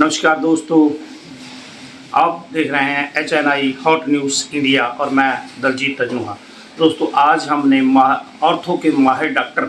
नमस्कार दोस्तों, आप देख रहे हैं HNI हॉट न्यूज़ इंडिया और मैं दलजीत तजनुहा। दोस्तों, आज हमने ऑर्थो के माहिर डॉक्टर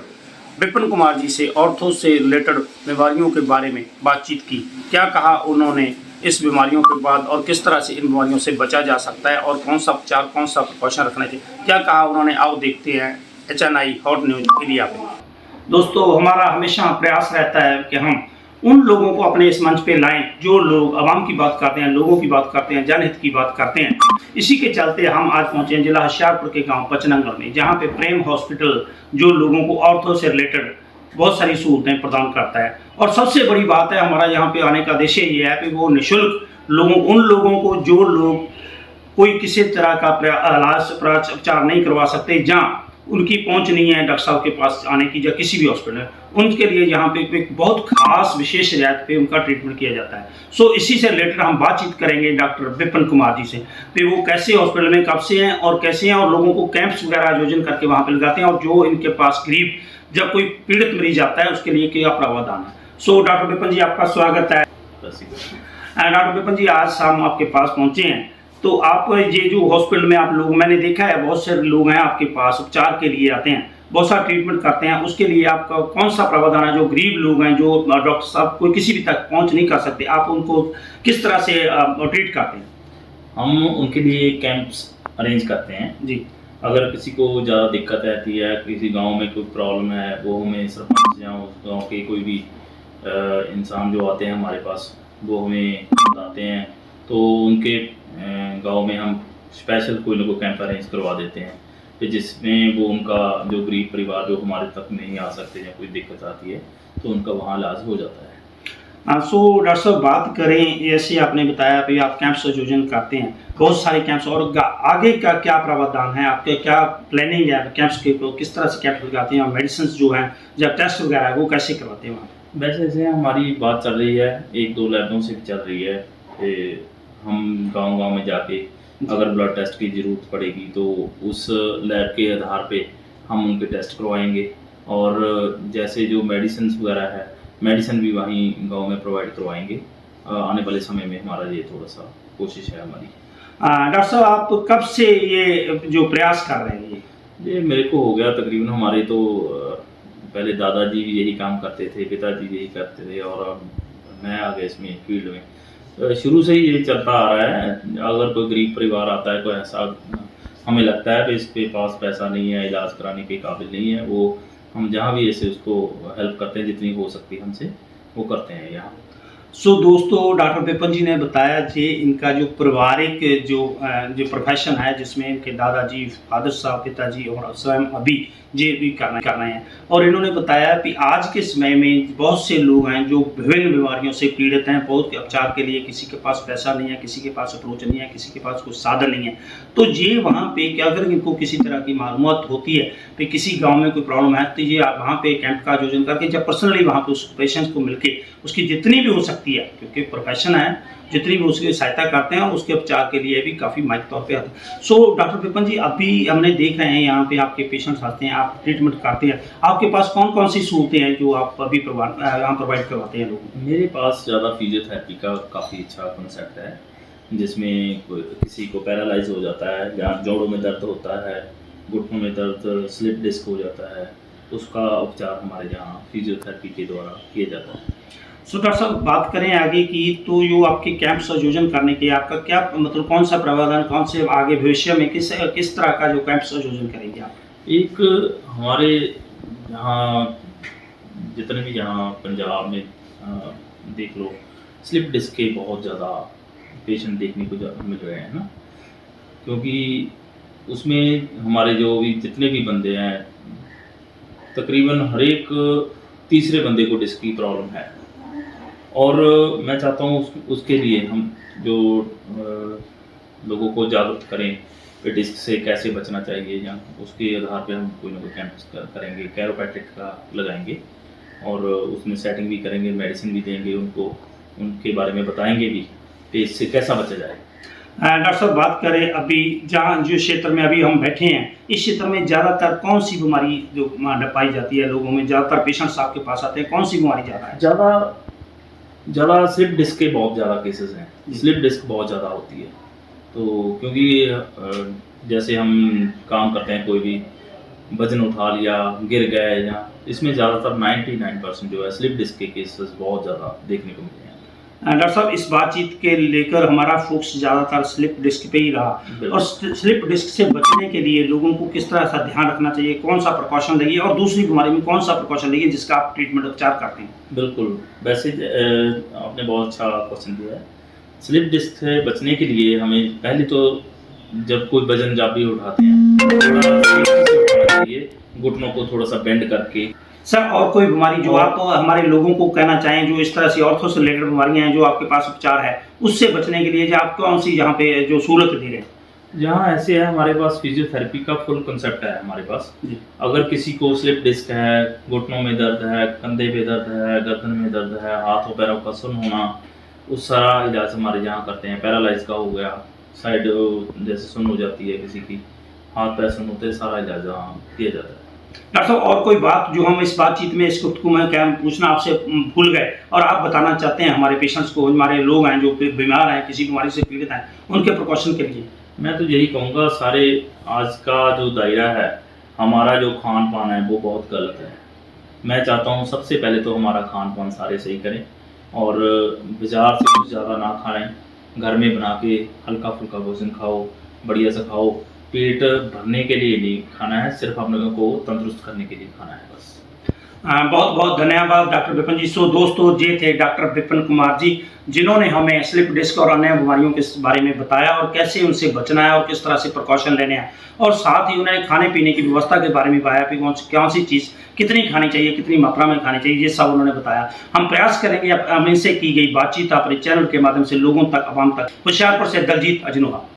विपिन कुमार जी से ऑर्थो से रिलेटेड बीमारियों के बारे में बातचीत की। क्या कहा उन्होंने इस बीमारियों के बाद और किस तरह से इन बीमारियों से बचा जा सकता है और कौन सा उपचार, कौन सा प्रिकॉशन रखना चाहिए, क्या कहा उन्होंने, आओ देखते हैं HNI हॉट न्यूज़ इंडिया पे। दोस्तों, हमारा हमेशा प्रयास रहता है कि हम उन लोगों को अपने इस मंच पे लाएं जो लोग आवाम की बात करते हैं, लोगों की बात करते हैं, जनहित की बात करते हैं। इसी के चलते हम आज पहुंचे हैं जिला होशियारपुर के गांव पचनंगल में, जहां पे प्रेम हॉस्पिटल जो लोगों को ऑर्थो से रिलेटेड बहुत सारी सहूलतें प्रदान करता है। और सबसे बड़ी बात है, हमारा यहाँ पे आने का उद्देश्य ये है कि वो निःशुल्क उन लोगों को जो लोग कोई किसी तरह का इलाज उपचार नहीं करवा सकते, जहाँ उनकी पहुंच नहीं है डॉक्टर साहब के पास आने की या किसी भी हॉस्पिटल में, उनके लिए यहाँ पे एक बहुत खास विशेष रियायत पे उनका ट्रीटमेंट किया जाता है। सो इसी से रिलेटेड हम बातचीत करेंगे डॉक्टर विपिन कुमार जी से कि वो कैसे हॉस्पिटल में कब से हैं और कैसे हैं, और लोगों को कैंप्स वगैरह आयोजन करके वहाँ पे लगाते हैं, और जो इनके पास गरीब जब कोई पीड़ित मरीज आता है उसके लिए क्या प्रावधान है। सो डॉक्टर विपिन जी, आपका स्वागत है। डॉक्टर विपिन जी, आज हम आपके पास पहुँचे हैं, तो आप ये जो हॉस्पिटल में आप लोग, मैंने देखा है बहुत से लोग हैं आपके पास उपचार के लिए आते हैं, बहुत सारा ट्रीटमेंट करते हैं, उसके लिए आपका कौन सा प्रावधान है? जो गरीब लोग हैं, जो डॉक्टर साहब कोई किसी भी तक पहुंच नहीं कर सकते, आप उनको किस तरह से ट्रीट करते हैं? हम उनके लिए कैंप्स अरेंज करते हैं जी। अगर किसी को ज़्यादा दिक्कत रहती है, किसी गांव में कोई प्रॉब्लम है, वो हमें सरपंच या उस गाँव के कोई भी इंसान जो आते हैं हमारे पास, वो हमें बताते हैं, तो उनके गांव में हम स्पेशल कोई ना कोई कैंप अरेंज करवा देते हैं कि जिसमें वो उनका जो गरीब परिवार जो हमारे तक नहीं आ सकते या कोई दिक्कत आती है, तो उनका वहाँ इलाज हो जाता है। सो डॉक्टर साहब, बात करें, ऐसे आपने बताया कि आप कैंप्स आयोजन करते हैं, बहुत सारे कैंप्स, और आगे का क्या प्रावधान है, आपके क्या प्लानिंग है कैंप्स के, किस तरह से कैंप लगाते हैं, और मेडिसिन जो हैं जब टेस्ट वगैरह है वो कैसे करवाते हैं वहाँ? वैसे हमारी बात चल रही है, 1-2 लैबों से भी चल रही है कि हम गांव-गांव में जाके अगर ब्लड टेस्ट की ज़रूरत पड़ेगी तो उस लैब के आधार पे हम उनके टेस्ट करवाएंगे, और जैसे जो मेडिसिन वगैरह है, मेडिसिन भी वहीं गांव में प्रोवाइड करवाएंगे। आने वाले समय में हमारा ये थोड़ा सा कोशिश है हमारी। डॉक्टर साहब, आप कब से ये जो प्रयास कर रहे हैं? ये मेरे को हो गया तकरीबन, हमारे तो पहले दादाजी भी यही काम करते थे, पिताजी यही करते थे, और अब मैं आ गया इसमें फील्ड में। शुरू से ही ये चलता आ रहा है। अगर कोई गरीब परिवार आता है, कोई ऐसा हमें लगता है कि इसके पास पैसा नहीं है, इलाज कराने के काबिल नहीं है, वो हम जहाँ भी ऐसे उसको हेल्प करते हैं, जितनी हो सकती है हमसे वो करते हैं यहाँ। सो दोस्तों, डॉक्टर विपिन जी ने बताया कि इनका जो पारिवारिक जो प्रोफेशन है, जिसमें इनके दादाजी, फादर साहब, पिताजी और स्वयं अभी ये भी कर रहे हैं, और इन्होंने बताया कि आज के समय में बहुत से लोग हैं जो विभिन्न बीमारियों से पीड़ित हैं, बहुत के उपचार के लिए किसी के पास पैसा नहीं है, किसी के पास अप्रोच नहीं है, किसी के पास कुछ साधन नहीं है। तो ये वहाँ पे क्या, अगर इनको किसी तरह की मालूमात होती है कि किसी गाँव में कोई प्रॉब्लम है, तो ये वहाँ पे कैंप का आयोजन करके जब पर्सनली वहाँ पे उस पेशेंट को मिलके उसकी जितनी भी हो सकती है, क्योंकि प्रोफेशन है, जितनी भी उसकी सहायता करते हैं, और उसके उपचार के लिए भी काफ़ी माइक तौर पे आते हैं। सो डॉक्टर विपिन जी, अभी हमने देख रहे हैं यहाँ पे आपके पेशेंट्स आते हैं, आप ट्रीटमेंट करते हैं, आपके पास कौन कौन सी सहूलतें हैं जो आप अभी यहाँ प्रोवाइड करवाते हैं लोगों को? मेरे पास ज़्यादा फिजियोथेरेपी का काफ़ी अच्छा कॉन्सेप्ट है, जिसमें किसी को पैरालाइज हो जाता है, या जोड़ों में दर्द होता है, घुटनों में दर्द, स्लिप डिस्क हो जाता है, उसका उपचार हमारे यहाँ फिजियोथेरेपी के द्वारा किया जाता है। सो डॉक्टर साहब, बात करें आगे की, तो जो आपके कैंप्स आयोजन करने के आपका क्या मतलब, कौन सा प्रावधान, कौन से आगे भविष्य में किस तरह का जो कैंप्स आयोजन करेंगे आप? एक हमारे यहाँ जितने भी यहाँ पंजाब में देख लो, स्लिप डिस्क के बहुत ज़्यादा पेशेंट देखने को मिल रहे हैं ना, क्योंकि उसमें हमारे जो भी जितने भी बंदे हैं, तकरीबन हर एक तीसरे बंदे को डिस्क की प्रॉब्लम है, और मैं चाहता हूँ उसके लिए हम जो लोगों को जागरूक करें कि डिस्क से कैसे बचना चाहिए, या उसके आधार पे हम कोई ना कोई कैंप करेंगे, कैरोप्रैक्टिक का लगाएंगे, और उसमें सेटिंग भी करेंगे, मेडिसिन भी देंगे उनको, उनके बारे में बताएंगे भी कि इससे कैसा बचा जाए। डॉक्टर साहब, बात करें अभी जहाँ जो क्षेत्र में अभी हम बैठे हैं, इस क्षेत्र में ज़्यादातर कौन सी बीमारी जो पाई जाती है लोगों में, ज़्यादातर पेशेंट्स आपके पास आते हैं, कौन सी बीमारी ज़्यादा है? ज़्यादा ज़्यादा स्लिप डिस्क के बहुत ज़्यादा केसेस हैं, जी। स्लिप डिस्क बहुत ज़्यादा होती है। तो क्योंकि जैसे हम काम करते हैं, कोई भी वज़न उठा लिया, गिर गए, या इसमें ज़्यादातर 99% जो है स्लिप डिस्क के केसेस बहुत ज़्यादा देखने को मिले हैं। डॉक्टर साहब, इस बातचीत के लेकर हमारा फोकस ज़्यादातर स्लिप डिस्क पे ही रहा, बिल्कुल। और स्लिप डिस्क से बचने के लिए लोगों को किस तरह सा ध्यान रखना चाहिए, कौन सा प्रिकॉशन लेंगे, और दूसरी बीमारी में कौन सा प्रिकॉशन लेंगे जिसका आप ट्रीटमेंट उपचार करते हैं? बिल्कुल, वैसे आपने बहुत अच्छा क्वेश्चन दिया है। स्लिप डिस्क से बचने के लिए हमें पहले तो जब कोई वज़न जब भी उठाते हैं, थोड़ा सेफ्टी से उठाना चाहिए, घुटनों को थोड़ा-सा बेंड करके। सर, और कोई बीमारी जो और आप हमारे लोगों को कहना चाहें, जो इस तरह से ऑर्थो से रिलेटेड बीमारियां हैं जो आपके पास उपचार है, उससे बचने के लिए जो आप कौन सी यहाँ पे जो सहूलत दे रहे हैं? जहाँ ऐसे है, हमारे पास फिजियोथेरेपी का फुल कंसेप्ट है हमारे पास। जी। अगर किसी को स्लिप डिस्क है, घुटनों में दर्द है, कंधे पे दर्द है, गर्दन में दर्द है, हाथों पैरों का सुन्न होना, उस सारा इलाज हमारे यहाँ करते हैं। पैरालाइज का हो गया, साइड जैसे सुन्न हो जाती है किसी की, हाथ पैर सुन्न होते हैं, सारा इलाज यहाँ किया जाता है। डॉक्टर साहब, और कोई बात जो हम इस बातचीत में इसको को मैं क्या पूछना आपसे भूल गए और आप बताना चाहते हैं हमारे पेशेंट्स को, हमारे लोग हैं जो बीमार हैं, किसी बीमारी से पीड़ित हैं, उनके प्रिकॉशन के लिए? मैं तो यही कहूँगा, सारे आज का जो दायरा है, हमारा जो खान पान है वो बहुत गलत है। मैं चाहता हूँ सबसे पहले तो हमारा खान पान सारे सही करें, और बाज़ार से कुछ ज़्यादा ना खाएं, घर में बना के हल्का फुल्का भोजन खाओ, बढ़िया से खाओ। पेट भरने के लिए नहीं खाना है, सिर्फ हम लोगों को तंदुरुस्त करने के लिए खाना है बस। बहुत बहुत धन्यवाद डॉक्टर विपिन जी। सो दोस्तों, ये थे डॉक्टर विपिन कुमार जी, जिन्होंने हमें स्लिप डिस्क और अन्य बीमारियों के बारे में बताया और कैसे उनसे बचना है और किस तरह से प्रिकॉशन लेने हैं, और साथ ही उन्होंने खाने पीने की व्यवस्था के बारे में बताया कि कौन सी चीज़ कितनी खानी चाहिए, कितनी मात्रा में खानी चाहिए, ये सब उन्होंने बताया। हम प्रयास करेंगे अब इनसे की गई बातचीत अपने चैनल के माध्यम से लोगों तक, आवाम तक। होशियारपुर से दलजीत अजनोहा।